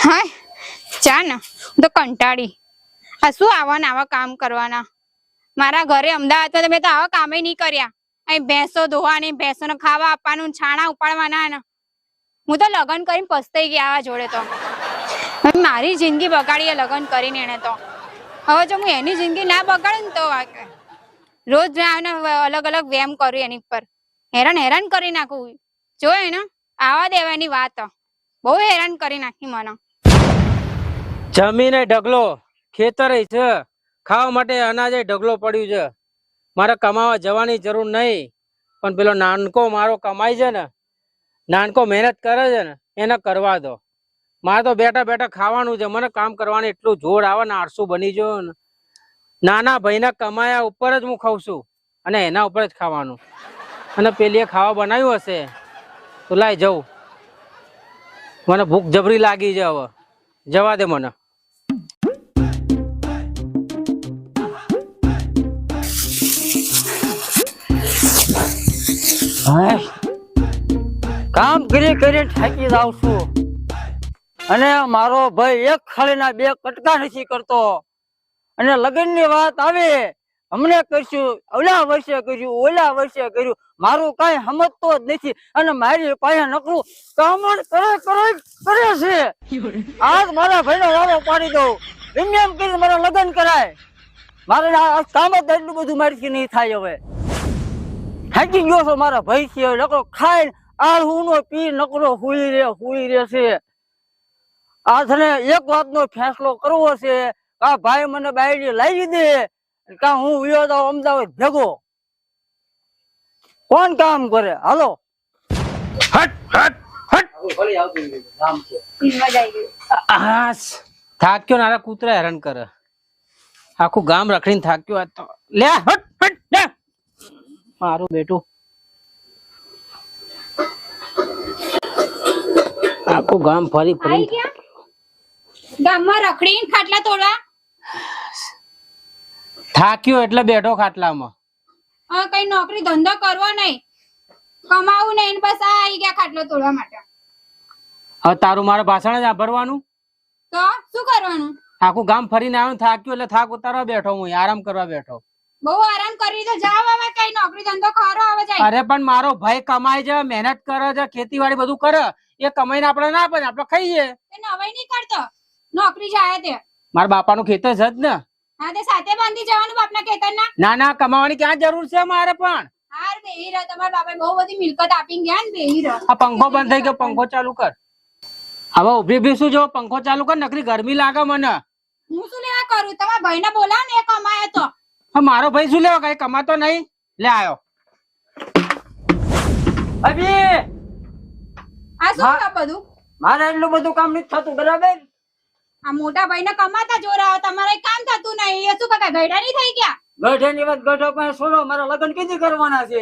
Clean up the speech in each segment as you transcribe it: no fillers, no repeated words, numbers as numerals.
હા ચા ને હું તો કંટાળી. આ શું આવા કામ કરવાના? મારા ઘરે અમદાવાદ તો મેં તો આવા કામે નહીં કર્યા. અહીં ભેંસો ધોવાની, ભેંસોને ખાવા આપવાનું, છાણા ઉપાડવાના ને. હું તો લગ્ન કરીને પસ્તાઈ ગયા આવા જોડે તો. મારી જિંદગી બગાડી લગ્ન કરીને એને તો. હવે જો હું એની જિંદગી ના બગાડું ને તો રોજ અલગ અલગ વેમ કરું એની પર. હેરાન કરી નાખું. જોયે ને આવા દેવાની વાત બહુ હેરાન કરી નાખી મને. જમીને ઢગલો, ખેતર છે, ખાવા માટે અનાજે ઢગલો પડ્યું છે. મારે કમાવા જવાની જરૂર નહીં, પણ પેલો નાનકો મારો કમાય છે ને, નાનકો મહેનત કરે છે ને, એને કરવા દો. મારે તો બેઠા બેઠા ખાવાનું છે. મને કામ કરવાનું એટલું જોર આવે ને, આળસુ બની ગયો ને. નાના ભાઈના કમાયા ઉપર જ હું ખાઉં છું અને એના ઉપર જ ખાવાનું. અને પેલીએ ખાવા બનાવ્યું હશે તો લાઈ જવું. મને ભૂખ જબરી લાગી છે, હવે જવા દે મને. કામ કરી થાકી જાઉં છું અને મારો ભાઈ એક ખાલીના બે કટકા નથી કરતો. અને લગ્ન ની વાત આવે, અમને કરશું, ઓલા વર્ષે કર્યું, ઓલા વર્ષે કર્યું, મારું કઈ સમજતો જ નથી. અને મારી પાસે નકરું કામ કરે છે. આજ મારા ભાઈ નો વારો પાડી દઉં, એમ કરીને મારા લગ્ન કરાય. મારે કામ જ એટલું બધું મારીથી નહીં થાય. હવે થાકી ગયો છો મારા ભાઈ છે. નકરો ખાઈ આ હું નો પી નકરો હુઈ રે છે. આ તને એક વાતનો ફેસલો કરવો છે. કા ભાઈ મને બાયડી લાવી દે, કા હું વિયો જાઉં અમદાવાદ ભેગો. કોણ કામ કરે? હાલો. થાક્યો નારા કૂતરા હેરાન કરે. આખું ગામ રખડીને થાક્યો. તો લે હટ હટ લે મારું બેટું. આખું ગામ ફરી ગામમાં રખડીને ખાટલા તોડવા થાક્યો એટલે બેઠો ખાટલામાં. હા, કઈ નોકરી ધંધો કરવો નહીં, કમાવું નહીં, બસ આ આવી ગયા ખાટલો તોડવા માટે. હવે તારું મારે ભાષણ જ સાંભળવાનું તો શું કરવાનું? આખું ગામ ફરીને આવ્યો, થાક્યો એટલે થાક ઉતારવા બેઠો. હું આરામ કરવા બેઠો. બહુ આરામ કરી તો જાવ. હવે કઈ નોકરી ધંધો કરો હવે જાય. અરે પણ મારો ભાઈ કમાય છે, મહેનત કરે છે, ખેતીવાડી બધું કરે. એ કમાઈને આપણે ના આપે, આપણે ખાઈએ. નવાઈ નહીં કરતો, નોકરી જાય તે. મારા બાપાનું ખેતર છે જ ને. હા, તે સાથે બાંધી જવાનું બાપના ખેતરના. ના ના, કમાવાની ક્યાં જરૂર છે મારે? પણ હાર બેહી રહો, તમારા બાપે બહુ બધી મિલકત આપી ગયા ને, બેહી રહો. આ પંખો બંધ થઈ ગયો, પંખો ચાલુ કર. હવે ઉભી શું જો પંખો ચાલુ કર, નકરી ગરમી લાગે મને. હું શું લેવા કરું? તમારા ભાઈને બોલાવ ને, એ કમાય તો. હા, મારો ભાઈ શું લેવા, કઈ કમાતો નહીં. લે આવ્યો. અભી આ શું આ બધું? મારે એટલું બધું કામ નથી થતું, બરાબર? આ મોટા ભાઈને કમાતા જોરા, તમારે કામ થતું નહીં. એ શું કાકા ગયડા નહીં થઈ ગયા? ગઢેની વાત ગઢો પાસે છોડો. મારા લગ્ન કીધી કરવાના છે.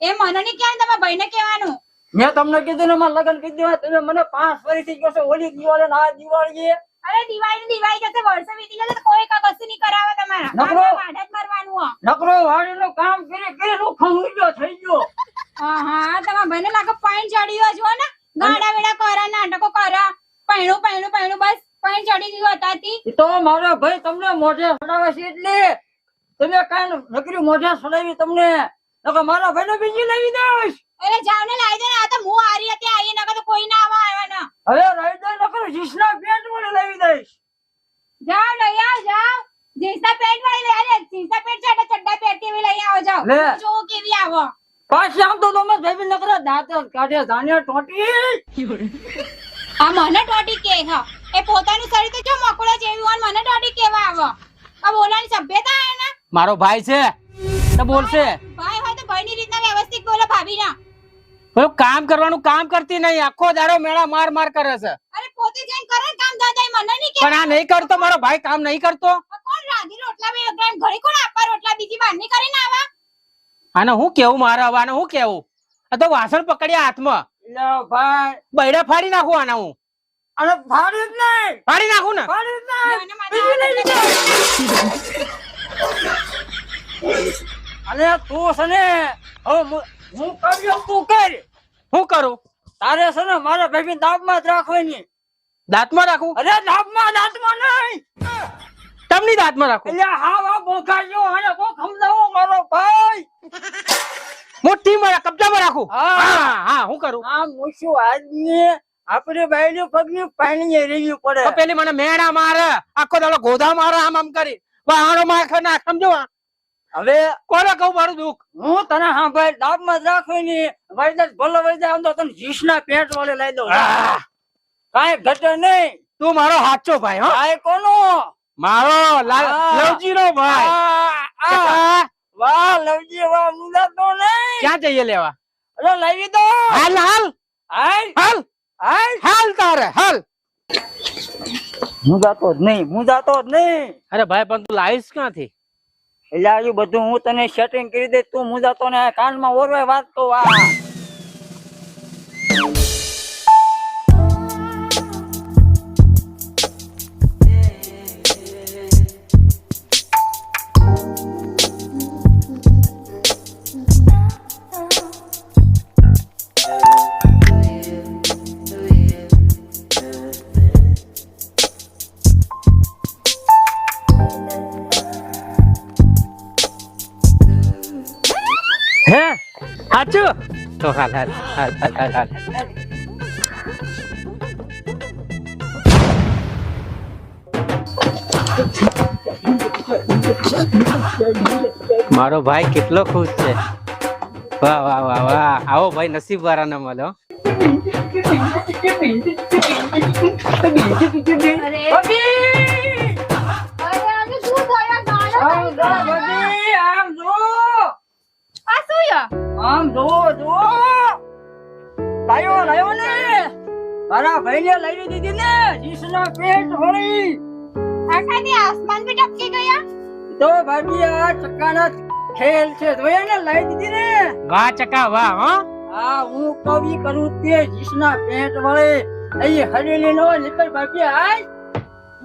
એ મને નહીં કહેવાનું, તમારા ભાઈને કહેવાનું. મેં તમને કીધું ને મારા લગ્ન કીધું. તમે મને 5 વર્ષથી કહો છો ઓલી દિવાળી ને આ દિવાળી. અરે દિવાળી જશે, વર્ષે વીતી જશે, કોઈ કશું નહીં કરાવે તમારા. નકરો વાડા જ મારવાનું. નકરો વાડીનું કામ કરી ખમુજો થઈ ગયો. હા, તમારા ભાઈને લાગે પાણી ચડ્યો જો ને, ગાડા વેડા કરા, નાટકો કરા, પૈણું બસ પાણી ચડી ગયું હતાથી. તો મારો ભાઈ તમને મોઢે સડાવે છે એટલે તમે કાઈ નકરી મોઢે સડાવી તમને. નકર મારા ભાઈને બીજી લાવી દઈશ. અરે જાવ ને લાવી દે ને. આ તો હું આરી હતી, આઈ નકર તો કોઈ ના આવે ને. હવે લાવી દે નકર જીસના પેન્ટ વાળી લાવી દઈશ. જાવ લઈ આવ, જાવ. જીન્સના પેન્ટ વાળી લઈ આવ. જીન્સના પેન્ટ છે એટલે ચડ્ડા પહેરતી એવી લઈ આવો, જાવ. જો કેવી આવો. પાછી આમ તો તમે બેબી નકર દાંત કાઢે જાને ટોટી. આ મને ટોટી કે હા, એ પોતાનું શરીર તો જો મકોડા જેવી હોય, મને ટોટી કેવા આવો. આ બોલાની સભ્યતા હે ને. મારો ભાઈ છે તો બોલશે. ભાઈ હોય તો ભાઈની રીતના વ્યવસ્થિત બોલો. ભાભી ના કામ કરવાનું કામ કરતી નહીં, આખો દાડો મેળા માર કરે છે. અરે પોતે જઈને કરે કામ, દાદા મને નહીં કે. પણ આ નહીં કરતો, મારો ભાઈ કામ નહીં કરતો. કોણ રાધી રોટલા બે ઘરે કોણ આપવા રોટલા બીજી બહાર ની કરીને આવા? આને હું કેવું મારે? હવે આને હું કેવું? આ તો વાસણ પકડ્યા હાથમાં. ભાઈ બૈડા ફાડી નાખું આના હું. અને ફાડી જ નહીં, ફાડી નાખું ને. ફાડી જ નહીં. અને તું છે ને હું કર્યો તું કર. હું કરું? તારે છે ને મારા ભાઈ દાબમાં જ રાખવાની. દાંતમાં રાખું? અરે દાંતમાં નહીં. તમને દાંતમાં રાખું? એટલે હા બોખાજો અને કોક સમજાવો મારો ભાઈ. મુઠ્ઠીમાં કબજામાં રાખું? હા. હા હા હું કરું? આ મૂછું આદમી આપણે બાયનું પગની પાણી રેવી પડે. તો પેલી મને મેણા મારે, આખો દાડો ગોધા મારે, આમ કરી વાહણો માખે ના સમજો. હવે કોને કહું મારું દુઃખ? હું તને હા ભાઈ દાબમાં જ રાખવી ની વૈદાસ ભલો વૈદા આમ તો તને જીસના પેટ વાળે લઈ દઉં. કાંઈ ઘટે નહીં. તું મારો સાચો ભાઈ હો. કાંઈ કોનો મારો લવજીનો ભાઈ. કાકા, વાહ લવજી વાહ મુંડા તો નહીં. ક્યાં જઈએ લેવા? અરે લાવી દો. હાલ હાલ હાલ હાલ હાલ હાલ તારે હાલ. મુંજાતો જ નહીં. અરે ભાઈ પણ તું લાવીશ ક્યાંથી? એટલે આજુ બધું હું તને સેટિંગ કરી દે, તું મુંજાતો ને કાનમાં ઓરવાય વાત તો આ હે સાચું? તો હાલ હાલ હાલ હાલ હાલ હાલ. મારો ભાઈ કેટલો ખુશ છે. વાહ વાહ વાહ વાહ. આવો ભાઈ નસીબ વાળાને મળ્યો. આમ જો લાયો ને મારા ભાઈને લઈ દીધી ને જીસના પેટ વળી. આસમાન पे टपके गया. તો ભાભી આ ચક્કાના ખેલ છે જોયા ને લઈ દીધી ને. વાહ ચકા વાહ હો. આ હું કવિ કરું તે જીસના પેટ વળી અહીં હરેલી નો નીકળ ભાભી આય.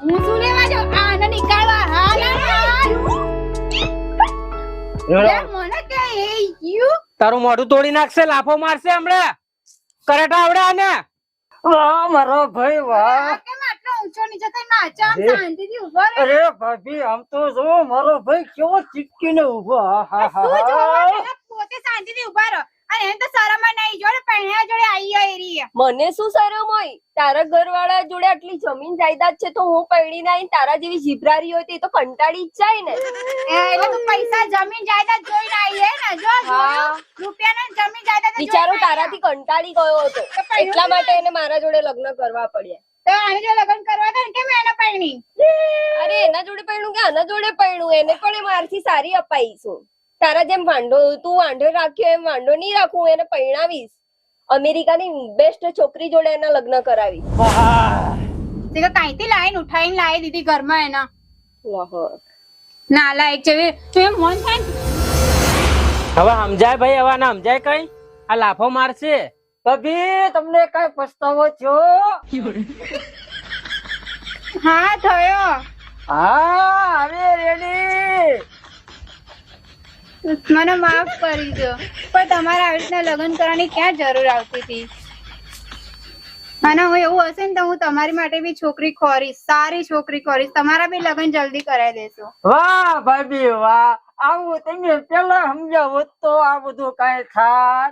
હું શું લેવા જાઉં? આને નીકાળવા. હાલ મને કે એ યુ તારું મોઢું તોડી નાખશે, લાફો મારશે હમણાં. કરેટા આવડે આને? વાહ મારો ભાઈ વાહ. કેમ આટલો ઊંચો નીચે થઈ નાચા? આમ શાંતિથી ઊભો રહે. અરે ભાભી આમ તો જો મારો ભાઈ કેવો ચીપકીને ઉભો. હા શું જોવાનું? એને પોતે શાંતિથી ઊભા રહો. અને એને તો શરમ જ નહીં. જોડે પહેણ્યા જોડે આઈ એરી. મને શું શરમ હોય? તારા ઘરવાળા જોડે આટલી જમીન જાયદાદ છે તો હું પૈણી ના તારા જેવી જીભરારી હોય તો કંટાળી જ જાય ને. એટલે તું પૈસા જમીન જાયદાદ જોઈને આઈ હે ને? જો હા. રૂપિયાના જમીન જાયદાદ બિચારો તારાથી કંટાળી ગયો હતો એટલા માટે એને મારા જોડે લગ્ન કરવા પડ્યા. તો આને જો લગ્ન કરવા હતા ને કેમ એને પરણી? અરે એના જોડે પૈણું કે આના જોડે પૈણું? એને પણ એ મારથી સારી અપાઈશું. તારા જેમ તું વાંઢો રાખ્યો એમ વાંઢો નહીં રાખું. એને પૈણાવીશ. અમેરિકાની બેસ્ટ છોકરી જોડે એના લગ્ન કરાવીશ. તે તો કાંઈથી લાઈન ઉઠાઈને લાવી દીધી ઘરમાં એના. લાહોર. નાલાયક છે. તું એમ મન થાય ને હવે સમજાય ભાઈ, હવે ના સમજાય કઈ? આ લાફો મારશે. ભાભી તમને કઈ પસ્તાવો થયો? હા થયો. હા હવે રેડી. મને માફ કરી દો, પણ તમારે આવી રીતના લગ્ન કરવાની ક્યાં જરૂર આવતી હતી? અને હું એવું હશે ને તો હું તમારી માટે બી છોકરી ખોરીશ, સારી છોકરી ખોરીશ. તમારા બી લગ્ન જલ્દી કરાવી દેશો. વાહ ભાભી વાહ. આવું તમે પેલા સમજાવો તો આ બધું કઈ થાત.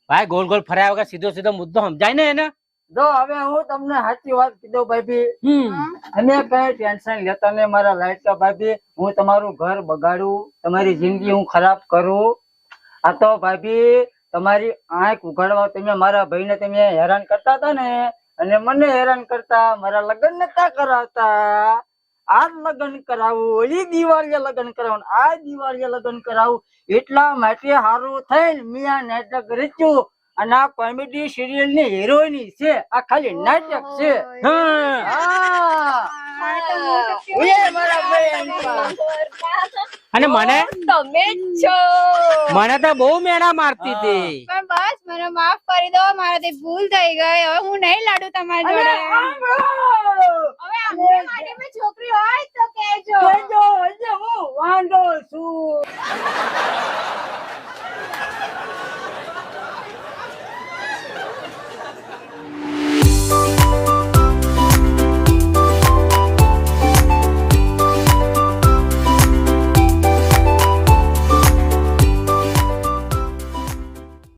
ભાઈ ગોલ ગોલ ફર્યા વગર સીધો સીધો મુદ્દો સમજાય ને એને. જો હવે હું તમને સાચી વાત કીધું ભાભી. અમે કઈ ટેન્શન લેતા નહીં મારા લાડકા ભાભી. હું તમારું ઘર બગાડું, તમારી જિંદગી હું ખરાબ કરું. આ તો ભાભી તમારી આંખ ઉઘાડવા તમે મારા ભાઈને તમે હેરાન કરતા હતા ને, અને મને હેરાન કરતા, મારા લગ્ન નતા કરાવતા. આ લગ્ન કરાવું, ઓલી દિવાળીએ લગ્ન કરાવું, આ દિવાળીએ લગ્ન કરાવું, એટલા માટે સારું થઈને મિયા નાટક રચ્યું. અને આ કોમેડી સિરિયલ ની હિરોઈન છે. આ ખાલી નાટક છે. અને મને તમે જ છો. મને તો બહુ મેણા મારતી હતી. પણ બસ મને માફ કરી દો, મારાથી ભૂલ થઈ ગઈ. હવે હું નહીં લાડુ તમારી જોડે.